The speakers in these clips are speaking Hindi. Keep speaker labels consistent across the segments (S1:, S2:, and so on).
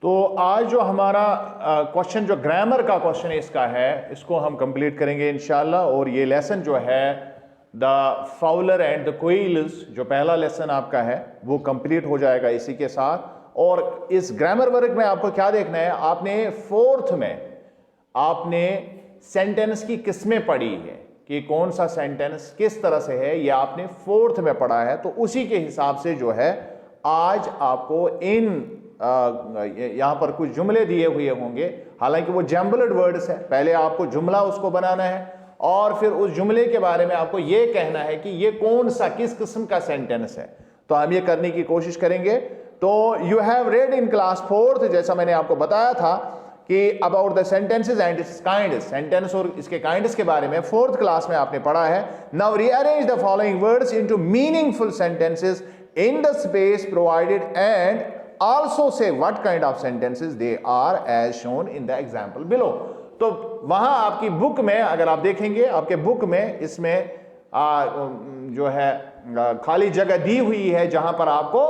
S1: तो आज जो हमारा क्वेश्चन जो ग्रामर का क्वेश्चन इसका है, इसको हम कंप्लीट करेंगे इंशाल्लाह। और ये लेसन जो है द फाउलर एंड द क्वेल्स, जो पहला लेसन आपका है वो कंप्लीट हो जाएगा इसी के साथ। और इस ग्रामर वर्क में आपको क्या देखना है, आपने फोर्थ में आपने सेंटेंस की किस्में पढ़ी है कि कौन सा सेंटेंस किस तरह से है, ये आपने फोर्थ में पढ़ा है। तो उसी के हिसाब से जो है आज आपको इन यहां पर कुछ जुमले दिए हुए होंगे, हालांकि वो जम्बल्ड वर्ड्स है। पहले आपको जुमला उसको बनाना है और फिर उस जुमले के बारे में आपको ये कहना है कि ये कौन सा किस किस्म का सेंटेंस है। तो हम ये करने की कोशिश करेंगे। तो you have read in class fourth, जैसा मैंने आपको बताया था कि about the sentences and it's kinds, sentence और इसके काइंड्स के बारे में फोर्थ क्लास में आपने पढ़ा है। Now rearrange the following words into meaningful sentences in the space provided and also say what kind of sentences they are as shown in the example below। तो वहां आपकी बुक में अगर आप देखेंगे, आपके बुक में इसमें जो है खाली जगह दी हुई है जहां पर आपको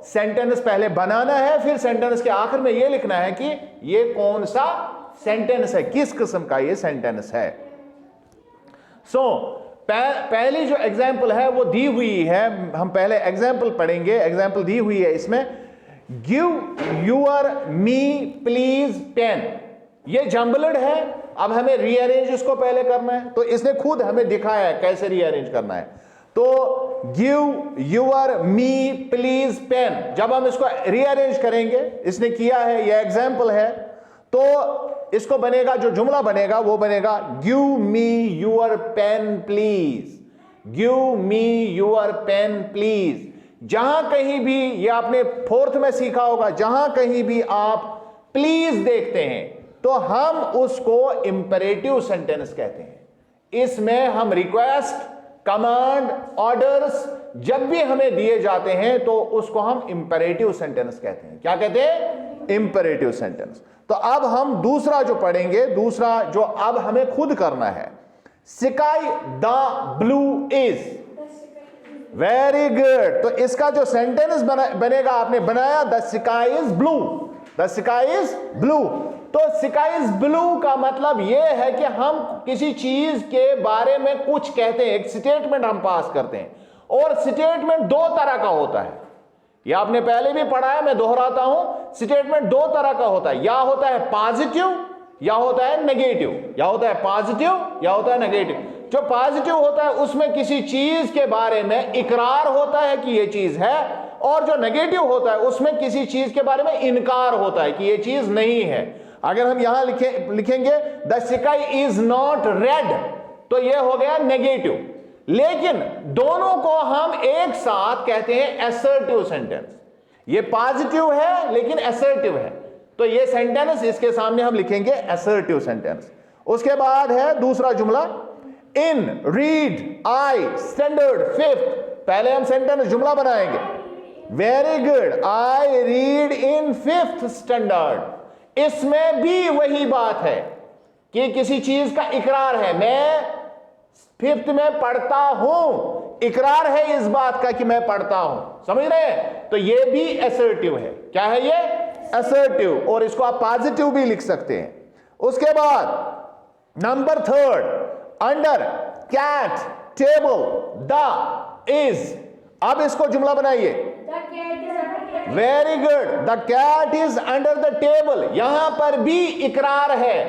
S1: सेंटेंस पहले बनाना है, फिर सेंटेंस के आखिर में यह लिखना है कि ये कौन सा सेंटेंस है, किस किस्म का ये सेंटेंस है। पहली जो एग्जाम्पल है वो दी हुई है, हम पहले एग्जाम्पल पढ़ेंगे। एग्जाम्पल दी हुई है इसमें, give your me please pen. ये जम्बल्ड है, अब हमें रीअरेंज इसको पहले करना है। तो इसने खुद हमें दिखाया है कैसे रीअरेंज करना है। तो give your me please pen, जब हम इसको रीअरेंज करेंगे, इसने किया है, ये एग्जाम्पल है। तो इसको बनेगा, जो जुमला बनेगा वो बनेगा give me your pen please, give me your pen please. जहां कहीं भी, ये आपने फोर्थ में सीखा होगा, जहां कहीं भी आप प्लीज देखते हैं तो हम उसको इंपेरेटिव सेंटेंस कहते हैं। इसमें हम रिक्वेस्ट, कमांड, ऑर्डर्स जब भी हमें दिए जाते हैं तो उसको हम इंपेरेटिव सेंटेंस कहते हैं। क्या कहते हैं? Imperative sentence. तो अब हम दूसरा जो पढ़ेंगे, दूसरा जो अब हमें खुद करना है, sky the blue is. Very good. तो इसका जो सेंटेंस बनेगा, आपने बनाया the sky is blue, the sky is blue. तो स्काई इज ब्लू का मतलब यह है कि हम किसी चीज के बारे में कुछ कहते हैं, एक स्टेटमेंट हम पास करते हैं। और स्टेटमेंट दो तरह का होता है, यह आपने पहले भी पढ़ा है, मैं दोहराता हूं। स्टेटमेंट दो तरह का होता है, या होता है पॉजिटिव या होता है नेगेटिव, या होता है पॉजिटिव या होता है नेगेटिव। जो पॉजिटिव होता है उसमें किसी चीज के बारे में इकरार होता है कि यह चीज है, और जो नेगेटिव होता है उसमें किसी चीज के बारे में इनकार होता है कि यह चीज नहीं है। अगर हम यहां लिखेंगे the sky is not red, तो यह हो गया नेगेटिव। लेकिन दोनों को हम एक साथ कहते हैं असर्टिव सेंटेंस। यह पॉजिटिव है लेकिन असर्टिव है, तो यह सेंटेंस इसके सामने हम लिखेंगे असर्टिव सेंटेंस। उसके बाद है दूसरा जुमला, इन रीड आई स्टैंडर्ड फिफ्थ। पहले हम सेंटेंस जुमला बनाएंगे। Very good, I read in fifth standard. इसमें भी वही बात है कि किसी चीज का इकरार है, मैं फिफ्थ में पढ़ता हूं, इकरार है इस बात का कि मैं पढ़ता हूं, समझ रहे हैं? तो यह भी असर्टिव है। क्या है ये? असर्टिव। और इसको आप पॉजिटिव भी लिख सकते हैं। उसके बाद number third, under, cat, table, the, is. अब इसको जुमला बनाइए। Very good, the cat is under the table. यहां पर भी इकरार है,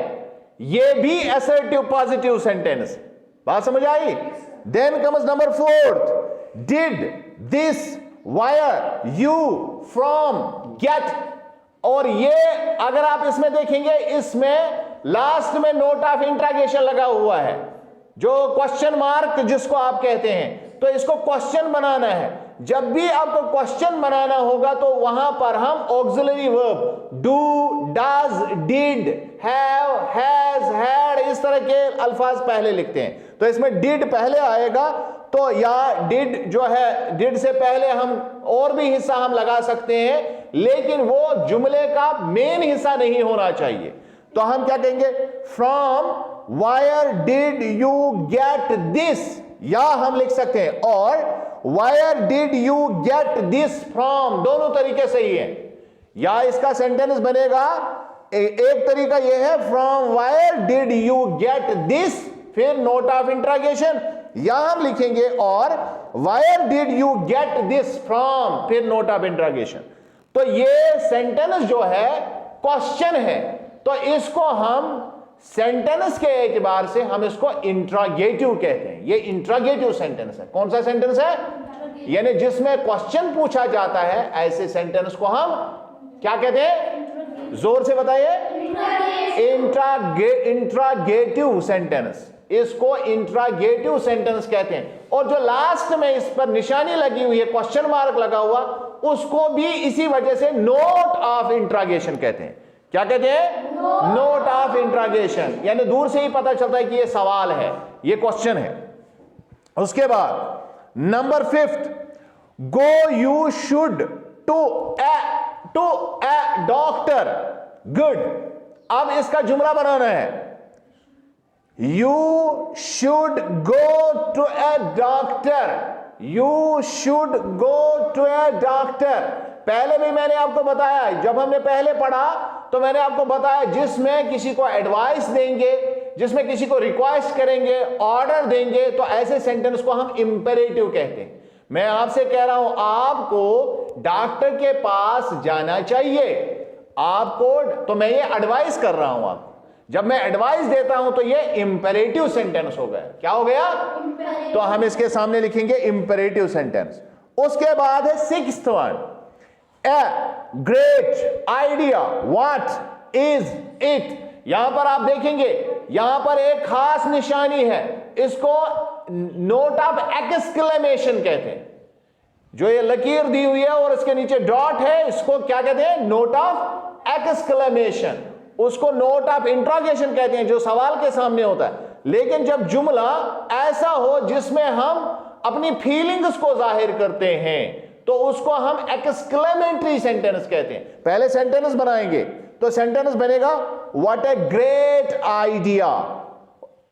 S1: यह भी असर्टिव पॉजिटिव सेंटेंस। बात समझ आई? Then comes number fourth, did this wire you from gate. और ये अगर आप इसमें देखेंगे, इसमें लास्ट में नोट ऑफ इंट्रोगेशन लगा हुआ है, जो क्वेश्चन मार्क जिसको आप कहते हैं। तो इसको क्वेश्चन बनाना है। जब भी आपको क्वेश्चन बनाना होगा तो वहां पर हम auxiliary verb do, does, did, have, has, had, इस तरह के अल्फाज पहले लिखते हैं। तो इसमें डिड पहले आएगा, तो या डिड जो है, डिड से पहले हम और भी हिस्सा हम लगा सकते हैं, लेकिन वो जुमले का मेन हिस्सा नहीं होना चाहिए। तो हम क्या कहेंगे? From wire did you get this, या हम लिख सकते हैं और wire did you get this from, दोनों तरीके सही है। या इसका सेंटेंस बनेगा एक तरीका यह है from wire did you get this, फिर नोट ऑफ इंट्रोगेशन, या हम लिखेंगे और wire did you get this from, फिर नोट ऑफ इंट्रोगेशन। तो ये सेंटेंस जो है क्वेश्चन है, तो इसको हम सेंटेंस के एतबार से हम इसको इंट्रोगेटिव कहते हैं। ये इंट्रोगेटिव सेंटेंस है। कौन सा सेंटेंस है? यानी जिसमें क्वेश्चन पूछा जाता है, ऐसे सेंटेंस को हम क्या कहते हैं? जोर से बताइए। इंट्रोगेटिव सेंटेंस, इसको इंट्रोगेटिव सेंटेंस कहते हैं। और जो लास्ट में इस पर निशानी लगी हुई है, क्वेश्चन मार्क लगा हुआ, उसको भी इसी वजह से नोट ऑफ इंट्रोगेशन कहते हैं। क्या कहते हैं? नोट ऑफ इंट्रोगेशन, यानी दूर से ही पता चलता है कि ये सवाल है, ये क्वेश्चन है। उसके बाद number 5, go you should to a doctor, good. अब इसका जुमला बनाना है, you should go to a doctor, you should go to a doctor. पहले भी मैंने आपको बताया, जब हमने पहले पढ़ा तो मैंने आपको बताया, जिसमें किसी को एडवाइस देंगे, जिसमें किसी को रिक्वेस्ट करेंगे, ऑर्डर देंगे, तो ऐसे सेंटेंस को हम इंपेरेटिव कहते हैं। मैं आपसे कह रहा हूं, आपको डॉक्टर के पास जाना चाहिए, आपको, तो मैं ये एडवाइस कर रहा हूं आपको। जब मैं एडवाइस देता हूं तो ये इंपेरेटिव सेंटेंस हो गया। क्या हो गया? तो हम इसके सामने लिखेंगे इंपेरेटिव सेंटेंस। उसके बाद है 6th one, a great idea, what is it. यहां पर आप देखेंगे, यहां पर एक खास निशानी है, इसको नोट ऑफ एक्सक्लेमेशन कहते हैं। जो ये लकीर दी हुई है और इसके नीचे डॉट है, इसको क्या कहते हैं? Note of exclamation. उसको नोट ऑफ इंट्रोगेशन कहते हैं, जो सवाल के सामने होता है। लेकिन जब जुमला ऐसा हो जिसमें हम अपनी फीलिंग्स को जाहिर करते हैं, तो उसको हम एक्सक्लेमेटरी सेंटेंस कहते हैं। पहले सेंटेंस बनाएंगे तो सेंटेंस बनेगा, what a great idea,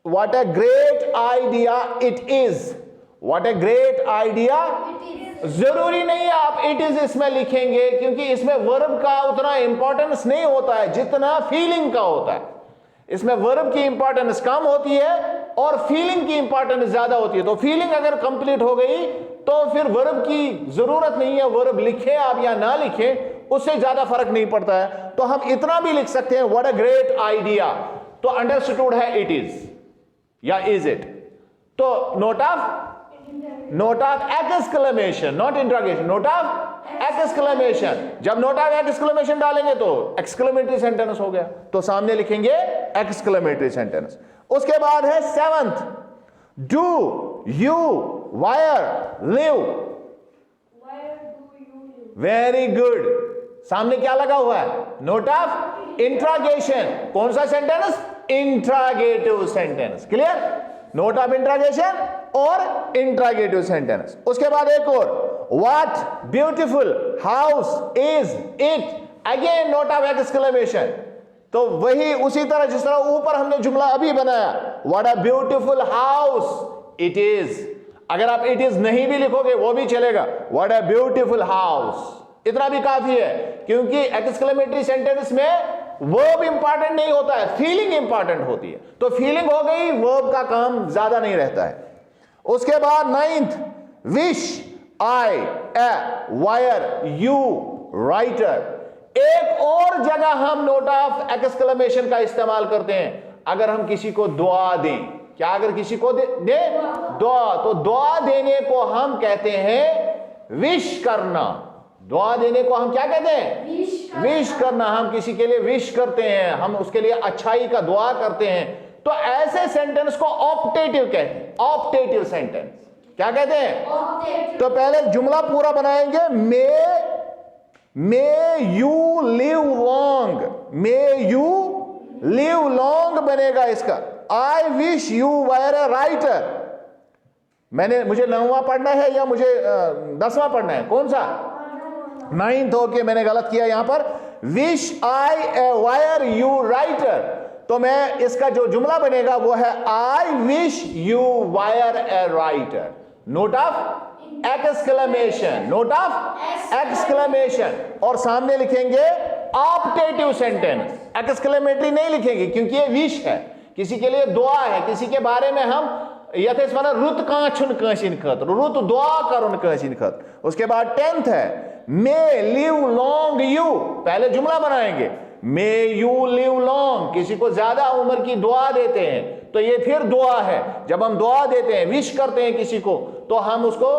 S1: what a great idea it is, what a great idea. जरूरी नहीं है आप इट इज इसमें लिखेंगे, क्योंकि इसमें वर्ब का उतना इंपॉर्टेंस नहीं होता है जितना फीलिंग का होता है। इसमें वर्ब की इंपॉर्टेंस कम होती है और फीलिंग की इंपॉर्टेंस ज्यादा होती है। तो फीलिंग अगर कंप्लीट हो गई तो फिर वर्ब की जरूरत नहीं है, वर्ब लिखे आप या ना लिखे उससे ज्यादा फर्क नहीं पड़ता है। तो हम इतना भी लिख सकते हैं, व्हाट अ ग्रेट आइडिया, तो अंडरस्टूड है इट इज या इज इट। तो note of exclamation, not interrogation, note of exclamation. जब नोट ऑफ एक्सक्लेमेशन डालेंगे तो एक्सक्लेमेटरी सेंटेंस हो गया, तो सामने लिखेंगे एक्सक्लेमेटरी सेंटेंस। उसके बाद है 7th, do you wire live, very good. सामने क्या लगा हुआ है? Note of interrogation. कौन सा sentence? Interrogative sentence. Clear? Note of interrogation और इंट्रोगेटिव सेंटेंस। उसके बाद एक और, what beautiful house is it, again note of exclamation. तो वही उसी तरह जिस तरह ऊपर हमने जुमला अभी बनाया, what a beautiful house it is. अगर आप इट इज नहीं भी लिखोगे वो भी चलेगा, व्हाट अ ब्यूटीफुल हाउस, इतना भी काफी है। क्योंकि एक्सक्लेमेटरी सेंटेंस में वर्ब इंपॉर्टेंट नहीं होता है, फीलिंग इंपॉर्टेंट होती है। तो फीलिंग हो गई, वर्ब का काम ज्यादा नहीं रहता है। उसके बाद 9th, wish I a wire you writer. एक और जगह हम नोट ऑफ एक्सक्लेमेशन का इस्तेमाल करते हैं, अगर हम किसी को दुआ दें। क्या? अगर किसी को दे दुआ, तो दुआ देने को हम कहते हैं विश करना। दुआ देने को हम क्या कहते हैं? विश करना। हम किसी के लिए विश करते हैं, हम उसके लिए अच्छाई का दुआ करते हैं। तो ऐसे सेंटेंस को ऑप्टेटिव कहते हैं, ऑप्टेटिव सेंटेंस। क्या कहते हैं? तो पहले जुमला पूरा बनाएंगे, may you live long, may you live long बनेगा इसका। I wish you wire a writer. मुझे 9वां पढ़ना है या मुझे 10वां पढ़ना है? कौन सा? 9th। ओके, मैंने गलत किया यहां पर, wish I a wire you writer. तो मैं इसका जो जुमला बनेगा वो है, I wish you wire a writer. Note of exclamation, note of exclamation, और सामने लिखेंगे ऑप्टेटिव सेंटेंस। एक्सक्लेमेटरी नहीं लिखेंगे क्योंकि ये विश है, किसी के लिए दुआ है, किसी के बारे में हम यथ रुत कांचुन कांसिन खत, रुत दुआ करुन कांसिन खत। उसके बाद 10th है मे लिव लॉन्ग यू, पहले जुमला बनाएंगे मे यू लिव लॉन्ग, किसी को ज्यादा उम्र की दुआ देते हैं तो ये फिर दुआ है। जब हम दुआ देते हैं, विश करते हैं किसी को, तो हम उसको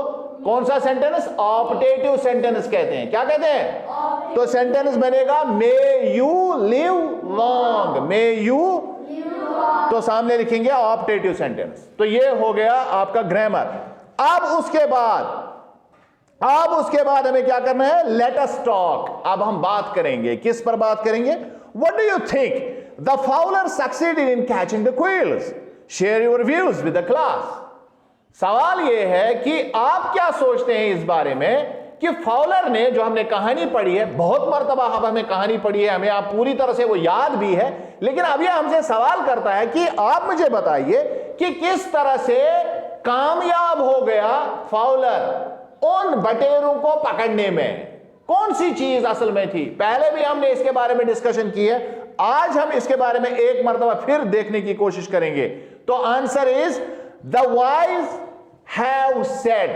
S1: कौन सा सेंटेंस, ऑप्टेटिव सेंटेंस कहते हैं। क्या कहते हैं? तो सेंटेंस बनेगा may you live long, may you, तो सामने लिखेंगे ऑप्टेटिव सेंटेंस। तो ये हो गया आपका ग्रामर। अब उसके बाद हमें क्या करना है, लेट अस टॉक। अब हम बात करेंगे, किस पर बात करेंगे? What do you think the Fowler succeeded in catching the quills? Share your views with the class. सवाल यह है कि आप क्या सोचते हैं इस बारे में कि फाउलर ने, जो हमने कहानी पढ़ी है, बहुत मर्तबा अब हमें कहानी पढ़ी है, हमें आप पूरी तरह से वो याद भी है, लेकिन अब यह हमसे सवाल करता है कि आप मुझे बताइए कि किस तरह से कामयाब हो गया फाउलर उन बटेरों को पकड़ने में। कौन सी चीज असल में थी? पहले भी हमने इसके बारे में डिस्कशन की है, आज हम इसके बारे में एक मर्तबा फिर देखने की कोशिश करेंगे। तो answer is the wise have said.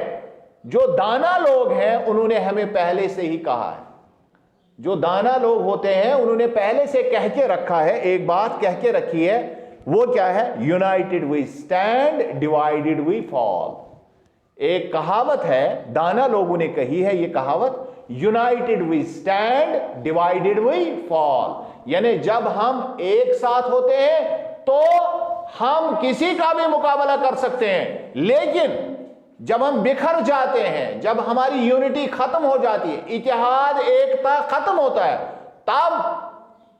S1: जो दाना लोग हैं उन्होंने हमें पहले से ही कहा है, जो दाना लोग होते हैं उन्होंने पहले से कह के रखा है, एक बात कह के रखी है, वो क्या है? United we stand, divided we fall. एक कहावत है, दाना लोगों ने कही है ये कहावत, united we stand, divided we fall. यानी जब हम एक साथ होते हैं तो हम किसी का भी मुकाबला कर सकते हैं, लेकिन जब हम बिखर जाते हैं, जब हमारी यूनिटी खत्म हो जाती है, इत्तेहाद, एकता खत्म होता है, तब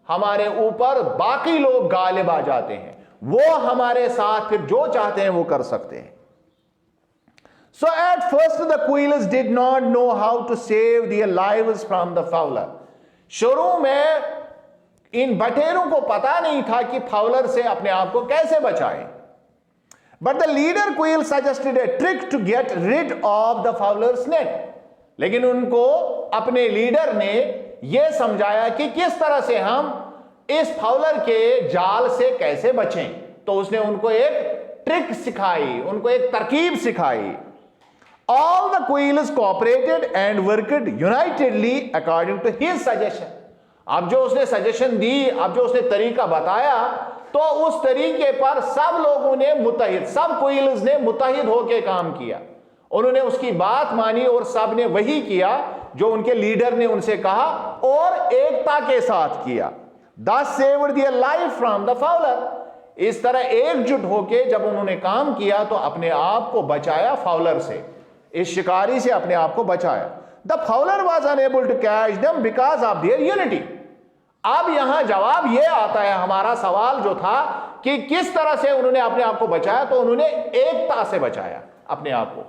S1: हमारे ऊपर बाकी लोग गालिब आ जाते हैं। वो हमारे साथ फिर जो चाहते हैं वो कर सकते हैं। So at first the quailers did not know how to save their lives from the fowler. शुरू में इन बटेरों को पता नहीं था कि फाउलर से अपने आप को कैसे बचाएं। But the leader quail suggested a trick to get rid of the fowler's net. लेकिन उनको अपने लीडर ने यह समझाया कि किस तरह से हम इस फाउलर के जाल से कैसे बचें। तो उसने उनको एक ट्रिक सिखाई, उनको एक तरकीब सिखाई। All the quailers cooperated and worked unitedly according to his suggestion. अब जो उसने सजेशन दी, अब जो उसने तरीका बताया, तो उस तरीके पर सब लोगों ने मुत्तहिद, सब क्वेल्स ने मुत्तहिद होकर काम किया। उन्होंने उसकी बात मानी और सब ने वही किया जो उनके लीडर ने उनसे कहा और एकता के साथ किया। Thus saved their life from the fowler. इस तरह एकजुट होकर जब उन्होंने काम किया तो अपने आप को बचाया फाउलर से, इस शिकारी से अपने आप को बचाया। The fowler was unable to catch them because of their unity. अब यहां जवाब यह आता है, हमारा सवाल जो था कि किस तरह से उन्होंने अपने आप को बचाया, तो उन्होंने एकता से बचाया अपने आप को,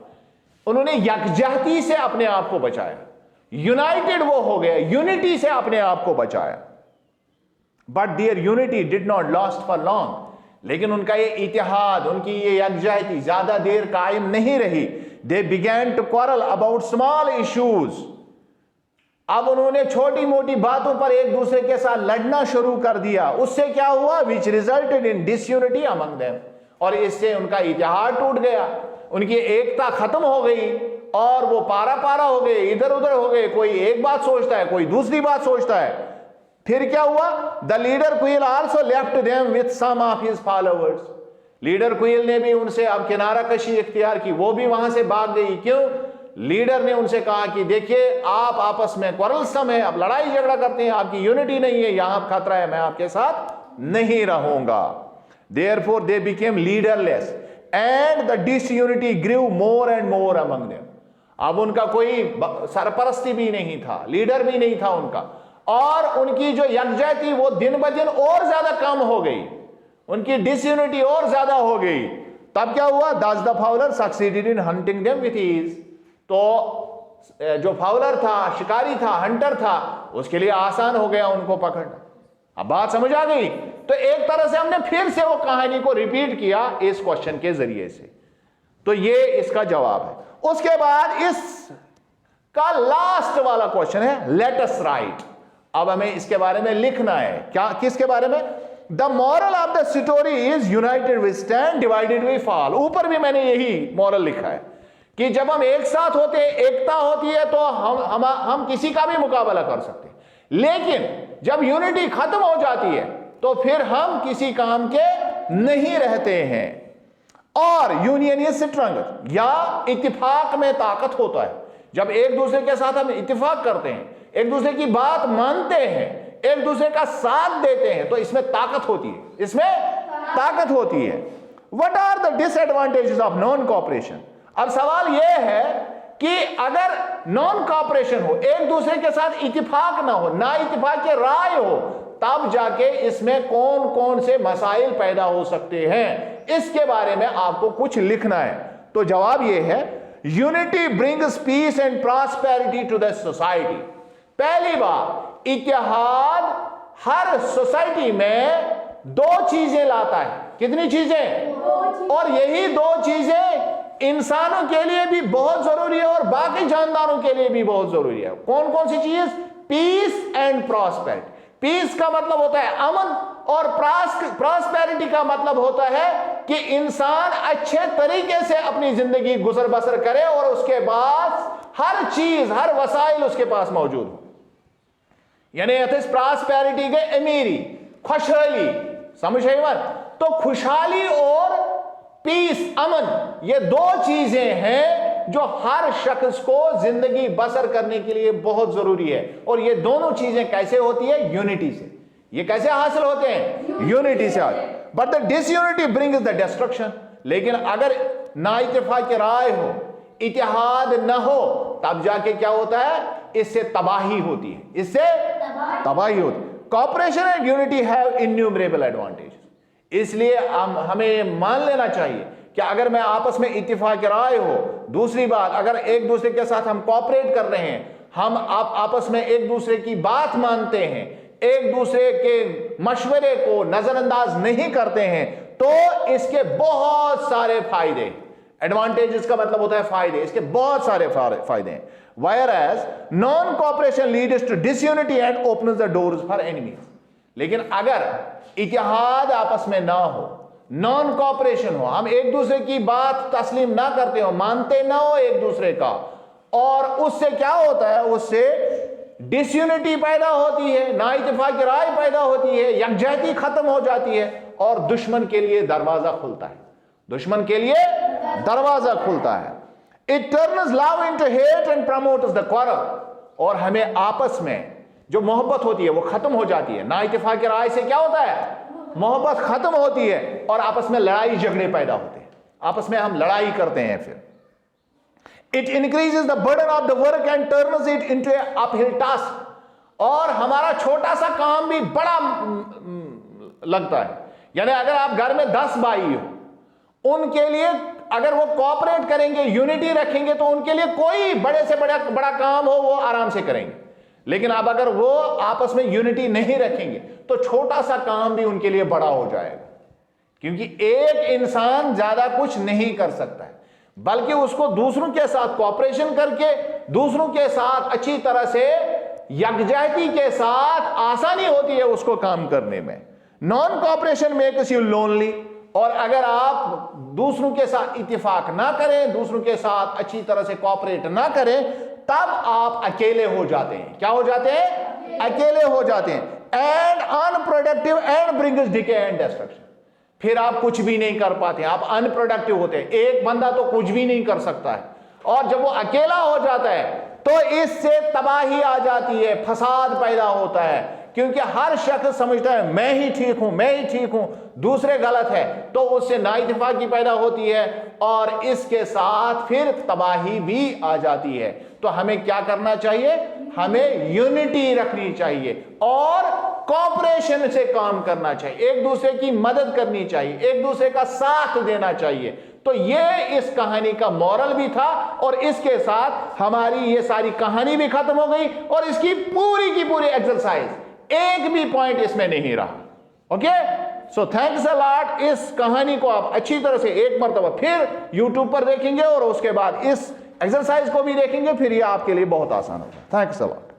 S1: उन्होंने यकजहती से अपने आप को बचाया, यूनाइटेड वो हो गया, यूनिटी से अपने आप को बचाया। But there unity did not last for long. लेकिन उनका ये इतिहाद, उनकी ये यकजहती ज्यादा देर कायम नहीं रही। They began to quarrel about small issues. अब उन्होंने छोटी मोटी बातों पर एक दूसरे के साथ लड़ना शुरू कर दिया। उससे क्या हुआ? Which resulted in disunity among them. और इससे उनका इतिहाद टूट गया, उनकी एकता खत्म हो गई और वो पारा पारा हो गए, इधर उधर हो गए। कोई एक बात सोचता है, कोई दूसरी बात सोचता है। फिर क्या हुआ? The leader quail also left them with some of his followers. Leader quail ने भी उनसे अब किनारा कशी इख्तियार की, वो भी वहां से भाग गई। क्यों? लीडर ने उनसे कहा कि देखिए आप आपस में क्वारलसम है, आप लड़ाई झगड़ा करते हैं, आपकी यूनिटी नहीं है, यहां खतरा है, मैं आपके साथ नहीं रहूंगा। Therefore they became leaderless and the disunity grew more and more among them. अब उनका कोई सरपरस्ती भी नहीं था, लीडर भी नहीं था उनका, और उनकी जो यकजहती वो दिन ब दिन और ज्यादा कम हो गई, उनकी डिसयूनिटी और ज्यादा हो गई। तब क्या हुआ? Thus the fowler succeeded in hunting them with ease. तो जो फाउलर था, शिकारी था, हंटर था, उसके लिए आसान हो गया उनको पकड़ना। अब बात समझ आ गई? तो एक तरह से हमने फिर से वो कहानी को रिपीट किया इस क्वेश्चन के जरिए से। तो ये इसका जवाब है। उसके बाद इस का लास्ट वाला क्वेश्चन है लेट अस राइट। अब हमें इसके बारे में लिखना है। क्या, किसके बारे में? The moral of the story is united we stand, divided we fall. ऊपर भी मैंने यही मॉरल लिखा है कि जब हम एक साथ होते हैं, एकता होती है, तो हम किसी का भी मुकाबला कर सकते हैं। लेकिन जब यूनिटी खत्म हो जाती है तो फिर हम किसी काम के नहीं रहते हैं। और यूनियन इज स्ट्रेंथ, या इत्तेफाक में ताकत होता है। जब एक दूसरे के साथ हम इत्तेफाक करते हैं, एक दूसरे की बात मानते हैं, एक दूसरे का साथ देते हैं, तो इसमें ताकत होती है, इसमें ताकत होती है। What are the disadvantages of non cooperation? अब सवाल यह है कि अगर नॉन कोऑपरेशन हो, एक दूसरे के साथ इत्तेफाक ना हो, ना इत्तेफाक की राय हो, तब जाके इसमें कौन कौन से मसाइल पैदा हो सकते हैं, इसके बारे में आपको कुछ लिखना है। तो जवाब यह है, unity brings peace and prosperity to the society. पहली बात, इत्तेहाद हर सोसाइटी में दो चीजें लाता है। कितनी चीजें? और यही दो चीजें इंसानों के लिए भी बहुत जरूरी है और बाकी जानदारों के लिए भी बहुत जरूरी है। कौन कौन सी चीज? Piece and prosperity. पीस का मतलब होता है अमन, और प्रॉस्पेरिटी का मतलब होता है कि इंसान अच्छे तरीके से अपनी जिंदगी गुजर बसर करे और उसके बाद हर चीज, हर वसाइल उसके पास मौजूद हो। यानी प्रॉस्पेरिटी के अमीरी, खुशहाली, समझ रहे बात? तो खुशहाली और पीस, अमन, ये दो चीजें हैं जो हर शख्स को जिंदगी बसर करने के लिए बहुत जरूरी है। और ये दोनों चीजें कैसे होती है? यूनिटी से। ये कैसे हासिल होते हैं? यूनिटी से। But the disunity brings the destruction. लेकिन अगर ना इत्तेफाक की राय हो, इत्तेहाद न हो, तब जाके क्या होता है? इससे तबाही होती है, इससे तबाही होती है। Cooperation and unity have innumerable advantage. इसलिए हमें मान लेना चाहिए कि अगर मैं आपस में इत्तेफाक राय हो, दूसरी बात, अगर एक दूसरे के साथ हम कोऑपरेट कर रहे हैं, हम आपस में एक दूसरे की बात मानते हैं, एक दूसरे के मशवरे को नजरअंदाज नहीं करते हैं, तो इसके बहुत सारे फायदे, एडवांटेजेस का मतलब होता है फायदे, इसके बहुत सारे फायदे हैं। Whereas non cooperation leads to disunity and opens the doors for enemies। लेकिन अगर इत्तेहाद आपस में ना हो, नॉन कॉपरेशन हो, हम एक दूसरे की बात तस्लीम ना करते हो, मानते ना हो एक दूसरे का, और उससे क्या होता है? उससे डिसयूनिटी पैदा होती है, ना इत्तेफाक की राय पैदा होती है, यकजहती खत्म हो जाती है, और दुश्मन के लिए दरवाजा खुलता है, दुश्मन के लिए दरवाजा खुलता है। It turns love into hate and promotes the quarrel। और हमें आपस में जो मोहब्बत होती है वो खत्म हो जाती है। ना इत्तेफाक की राय से क्या होता है? मोहब्बत खत्म होती है और आपस में लड़ाई झगड़े पैदा होते हैं, आपस में हम लड़ाई करते हैं। फिर it increases the burden of the work and turns it into A uphill task. और हमारा छोटा सा काम भी बड़ा लगता है। यानी अगर आप घर में 10 भाई हो, उनके लिए अगर वो कोऑपरेट करेंगे, यूनिटी रखेंगे, तो उनके लिए कोई बड़े से बड़ा काम हो वो आराम से करेंगे। लेकिन अब अगर वो आपस में यूनिटी नहीं रखेंगे तो छोटा सा काम भी उनके लिए बड़ा हो जाएगा, क्योंकि एक इंसान ज्यादा कुछ नहीं कर सकता है, बल्कि उसको दूसरों के साथ कोऑपरेशन करके, दूसरों के साथ अच्छी तरह से यकजहती के साथ आसानी होती है उसको काम करने में। Non cooperation makes you lonely. और अगर आप दूसरों के साथ इत्तेफाक ना करें, दूसरों के साथ अच्छी तरह से कोऑपरेट ना करें, तब आप अकेले हो जाते हैं। क्या हो जाते हैं? अकेले हो जाते हैं। And unproductive and brings decay and destruction. फिर आप कुछ भी नहीं कर पाते, आप अनप्रोडक्टिव होते हैं। एक बंदा तो कुछ भी नहीं कर सकता है, और जब वो अकेला हो जाता है तो इससे तबाही आ जाती है, फसाद पैदा होता है, क्योंकि हर शख्स समझता है मैं ही ठीक हूं, मैं ही ठीक हूं, दूसरे गलत है, तो उससे नाइतफाकी पैदा होती है और इसके साथ फिर तबाही भी आ जाती है। तो हमें क्या करना चाहिए? हमें यूनिटी रखनी चाहिए और कोऑपरेशन से काम करना चाहिए, एक दूसरे की मदद करनी चाहिए, एक दूसरे का साथ देना चाहिए। तो ये इस कहानी का मॉरल भी था, और इसके साथ हमारी ये सारी कहानी भी खत्म हो गई, और इसकी पूरी की पूरी एक्सरसाइज, एक भी पॉइंट इसमें नहीं रहा। Okay, so thanks a lot. इस कहानी को आप अच्छी तरह से एक मर्तबा फिर YouTube पर देखेंगे और उसके बाद इस एक्सरसाइज को भी देखेंगे, फिर ये आपके लिए बहुत आसान होगा। Thanks a lot.